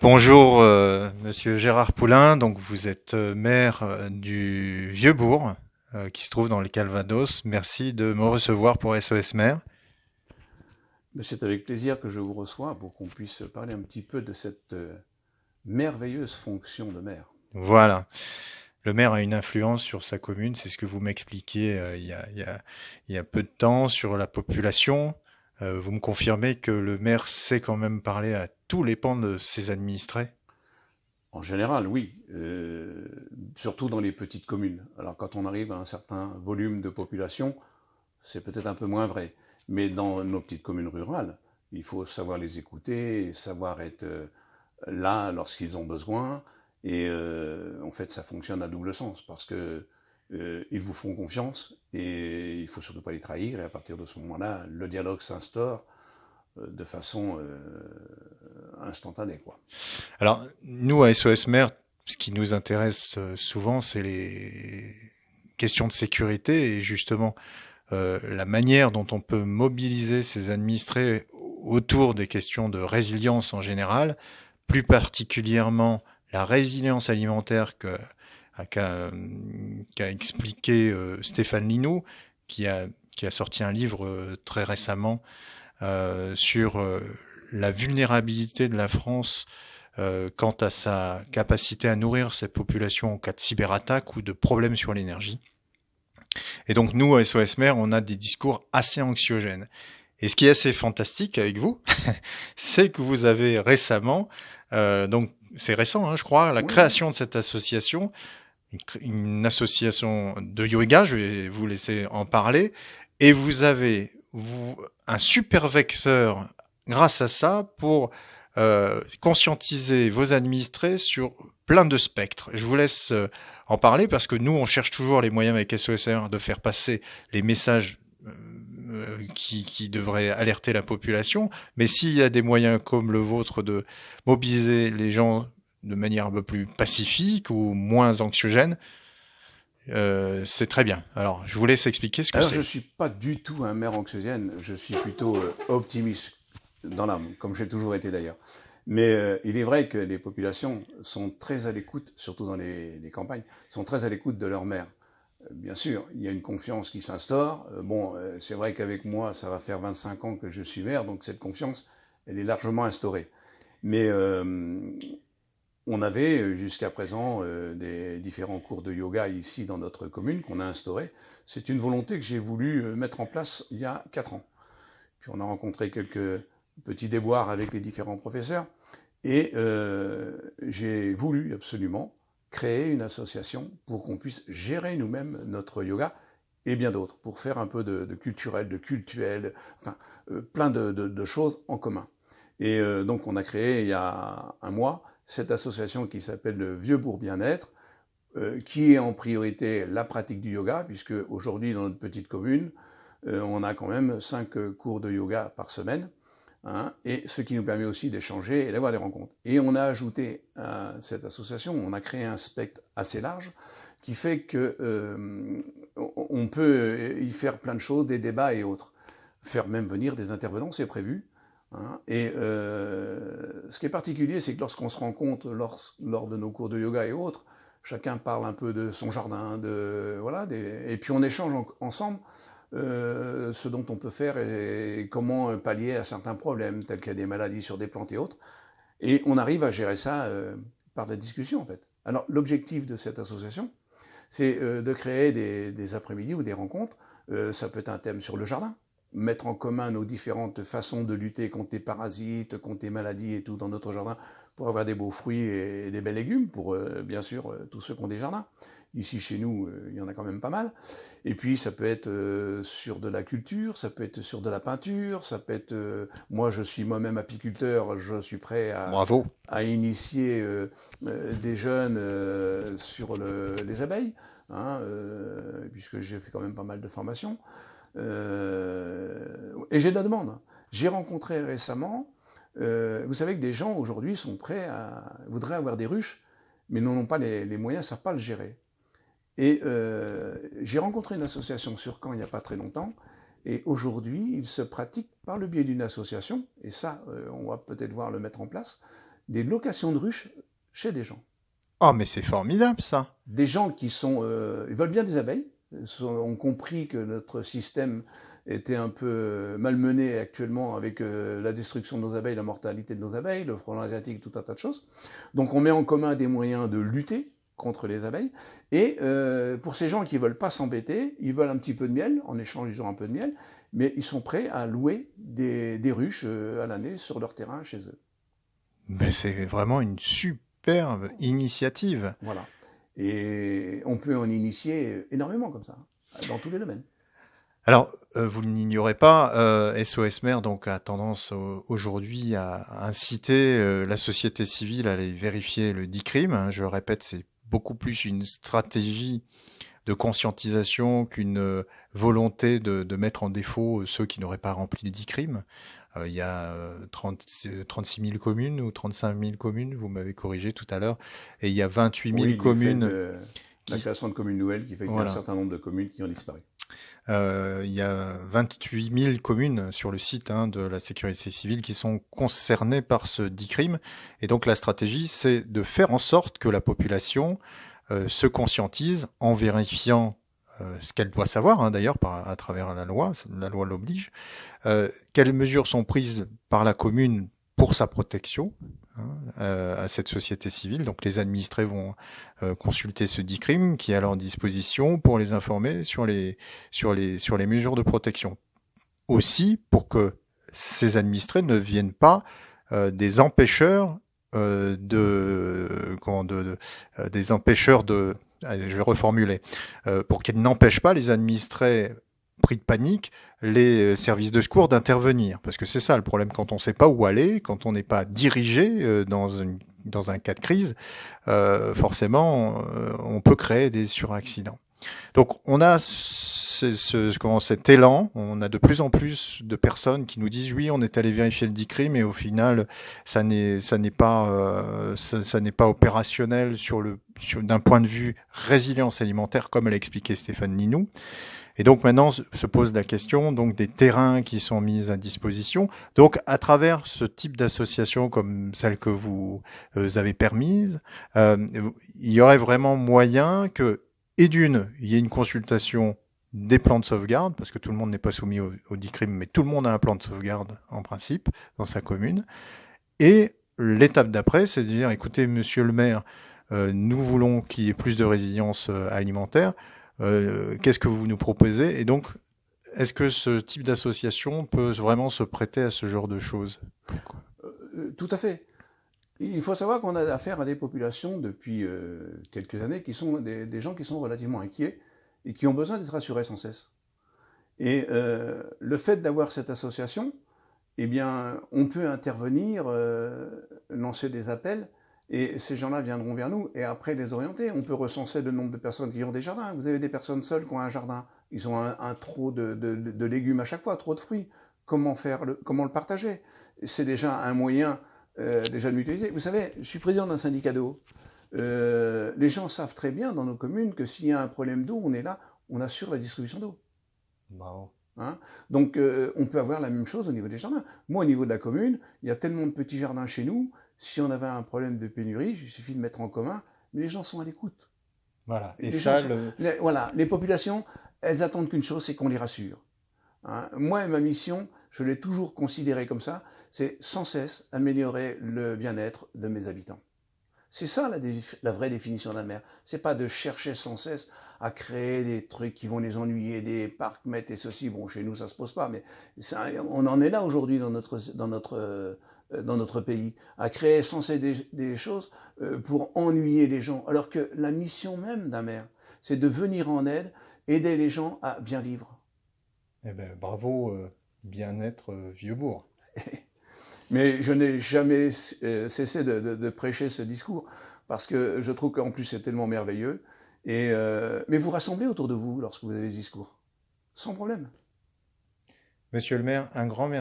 Bonjour, Monsieur Gérard Poulain. Donc vous êtes maire du Vieux-Bourg, qui se trouve dans le Calvados. Merci de me recevoir pour SOS Maire. Mais c'est avec plaisir que je vous reçois pour qu'on puisse parler un petit peu de cette merveilleuse fonction de maire. Voilà. Le maire a une influence sur sa commune, c'est ce que vous m'expliquiez il y a peu de temps sur la population. Vous me confirmez que le maire sait quand même parler à tous les pans de ses administrés? En général, oui, surtout dans les petites communes. Alors quand on arrive à un certain volume de population, c'est peut-être un peu moins vrai. Mais dans nos petites communes rurales, il faut savoir les écouter, savoir être là lorsqu'ils ont besoin. Et en fait, ça fonctionne à double sens parce que ils vous font confiance et il faut surtout pas les trahir. Et à partir de ce moment-là, le dialogue s'instaure de façon instantanée, quoi. Alors, nous, à SOS Maire, ce qui nous intéresse souvent, c'est les questions de sécurité et justement la manière dont on peut mobiliser ces administrés autour des questions de résilience en général, plus particulièrement la résilience alimentaire qu'a expliqué Stéphane Linou, qui a, qui a sorti un livre très récemment sur la vulnérabilité de la France quant à sa capacité à nourrir cette population en cas de cyberattaque ou de problèmes sur l'énergie. Et donc nous, à SOS Mère, on a des discours assez anxiogènes. Et ce qui est assez fantastique avec vous, c'est que vous avez récemment, donc c'est récent, hein, je crois, la Oui, création de cette association, une association de yoga, je vais vous laisser en parler, et vous avez un super vecteur grâce à ça pour conscientiser vos administrés sur plein de spectres. Je vous laisse en parler parce que nous, on cherche toujours les moyens avec SOSR de faire passer les messages qui devraient alerter la population. Mais s'il y a des moyens comme le vôtre de mobiliser les gens de manière un peu plus pacifique ou moins anxiogène, c'est très bien. Alors, je vous laisse expliquer ce que alors je c'est. ne suis pas du tout un maire anxiogène, je suis plutôt optimiste dans l'âme, comme j'ai toujours été d'ailleurs. Mais il est vrai que les populations sont très à l'écoute, surtout dans les campagnes, sont très à l'écoute de leur maire. Bien sûr, il y a une confiance qui s'instaure. C'est vrai qu'avec moi, ça va faire 25 ans que je suis maire, donc cette confiance, elle est largement instaurée. Mais on avait jusqu'à présent des différents cours de yoga ici dans notre commune qu'on a instaurés. C'est une volonté que j'ai voulu mettre en place il y a 4 ans. Puis on a rencontré quelques petits déboires avec les différents professeurs et j'ai voulu absolument créer une association pour qu'on puisse gérer nous-mêmes notre yoga et bien d'autres, pour faire un peu de culturel, de cultuel, enfin plein de choses en commun. Et donc on a créé il y a un mois cette association qui s'appelle le Vieux-Bourg Bien-être, qui est en priorité la pratique du yoga, puisque aujourd'hui dans notre petite commune, on a quand même 5 cours de yoga par semaine, hein, et ce qui nous permet aussi d'échanger et d'avoir des rencontres. Et on a ajouté à cette association, on a créé un spectre assez large qui fait que on peut y faire plein de choses, des débats et autres. Faire même venir des intervenants, c'est prévu. Hein. Et ce qui est particulier, c'est que lorsqu'on se rencontre lors de nos cours de yoga et autres, chacun parle un peu de son jardin, voilà, et puis on échange ensemble ce dont on peut faire et comment pallier à certains problèmes, tels qu'il y a des maladies sur des plantes et autres. Et on arrive à gérer ça par la discussion, en fait. Alors, l'objectif de cette association, c'est de créer des après-midi ou des rencontres. Ça peut être un thème sur le jardin, mettre en commun nos différentes façons de lutter contre les parasites, contre les maladies et tout dans notre jardin pour avoir des beaux fruits et des bels légumes pour, bien sûr, tous ceux qui ont des jardins. Ici, chez nous, il y en a quand même pas mal. Et puis, ça peut être sur de la culture, ça peut être sur de la peinture, ça peut être... moi, je suis moi-même apiculteur, je suis prêt Bravo. à initier des jeunes sur les abeilles, hein, puisque j'ai fait quand même pas mal de formations. Et j'ai de la demande. J'ai rencontré récemment, vous savez que des gens aujourd'hui sont prêts voudraient avoir des ruches, mais n'en ont pas les moyens, ne savent pas le gérer. Et j'ai rencontré une association sur Caen il n'y a pas très longtemps, et aujourd'hui, il se pratique par le biais d'une association, et ça, on va peut-être voir le mettre en place, des locations de ruches chez des gens. Oh, mais c'est formidable, ça. Des gens qui ils veulent bien des abeilles, ont compris que notre système était un peu malmené actuellement avec la destruction de nos abeilles, la mortalité de nos abeilles, le frelon asiatique, tout un tas de choses. Donc on met en commun des moyens de lutter contre les abeilles. Et pour ces gens qui ne veulent pas s'embêter, ils veulent un petit peu de miel, en échange ils ont un peu de miel, mais ils sont prêts à louer des ruches à l'année sur leur terrain chez eux. Mais c'est vraiment une superbe initiative. Voilà. Et on peut en initier énormément comme ça, dans tous les domaines. Alors, vous n'ignorez pas, SOS Mer donc a tendance aujourd'hui à inciter la société civile à aller vérifier le dit crime. Hein. Je le répète, c'est beaucoup plus une stratégie de conscientisation qu'une volonté de mettre en défaut ceux qui n'auraient pas rempli les 10 crimes. Il y a 36 000 communes ou 35 000 communes, vous m'avez corrigé tout à l'heure, et il y a 28 000 communes. La création de communes nouvelles qui fait qu'il y a un certain nombre de communes qui ont disparu. Il y a 28 000 communes sur le site de la sécurité civile qui sont concernées par ce dit crime. Et donc la stratégie, c'est de faire en sorte que la population se conscientise en vérifiant ce qu'elle doit savoir, d'ailleurs, à travers la loi l'oblige, quelles mesures sont prises par la commune pour sa protection à cette société civile. Donc les administrés vont consulter ce dit crime qui est à leur disposition pour les informer sur les mesures de protection. Aussi pour que ces administrés ne deviennent pas des empêcheurs des empêcheurs de allez, je vais reformuler, pour qu'ils n'empêchent pas les administrés pris de panique, les services de secours d'intervenir. Parce que c'est ça le problème, quand on ne sait pas où aller, quand on n'est pas dirigé dans un cas de crise, forcément, on peut créer des suraccidents. Donc on a cet élan, on a de plus en plus de personnes qui nous disent oui, on est allé vérifier le dit crime, mais au final ça n'est pas opérationnel d'un point de vue résilience alimentaire comme l'a expliqué Stéphane Ninou. Et donc maintenant se pose la question donc des terrains qui sont mis à disposition. Donc à travers ce type d'association comme celle que vous avez permise, il y aurait vraiment moyen que et il y a une consultation des plans de sauvegarde, parce que tout le monde n'est pas soumis au dit crime, mais tout le monde a un plan de sauvegarde, en principe, dans sa commune. Et l'étape d'après, c'est de dire, écoutez, monsieur le maire, nous voulons qu'il y ait plus de résilience alimentaire. Qu'est-ce que vous nous proposez? Et donc, est-ce que ce type d'association peut vraiment se prêter à ce genre de choses? Tout à fait. Il faut savoir qu'on a affaire à des populations depuis quelques années qui sont des gens qui sont relativement inquiets et qui ont besoin d'être rassurés sans cesse. Et le fait d'avoir cette association, eh bien, on peut intervenir, lancer des appels, et ces gens-là viendront vers nous, et après les orienter. On peut recenser le nombre de personnes qui ont des jardins. Vous avez des personnes seules qui ont un jardin. Ils ont un trop de légumes à chaque fois, trop de fruits. Comment le partager? C'est déjà un moyen déjà de l'utiliser. Vous savez, je suis président d'un syndicat d'eau. Les gens savent très bien dans nos communes que s'il y a un problème d'eau, on est là, on assure la distribution d'eau. Wow. Hein? Donc on peut avoir la même chose au niveau des jardins. Moi, au niveau de la commune, il y a tellement de petits jardins chez nous, si on avait un problème de pénurie, il suffit de mettre en commun, mais les gens sont à l'écoute. Voilà. Et les populations, elles attendent qu'une chose, c'est qu'on les rassure. Hein? Moi, ma mission, je l'ai toujours considérée comme ça, c'est sans cesse améliorer le bien-être de mes habitants. C'est ça la vraie définition d'un maire. C'est pas de chercher sans cesse à créer des trucs qui vont les ennuyer, des parcs mettre et ceci. Bon, chez nous, ça se pose pas, mais on en est là aujourd'hui dans notre pays, à créer sans cesse des choses pour ennuyer les gens. Alors que la mission même d'un maire, c'est de venir en aide, aider les gens à bien vivre. Eh ben, bravo, bien-être Vieux-Bourg. Mais je n'ai jamais cessé de prêcher ce discours, parce que je trouve qu'en plus c'est tellement merveilleux. Mais vous rassemblez autour de vous lorsque vous avez ce discours, sans problème. Monsieur le maire, un grand merci.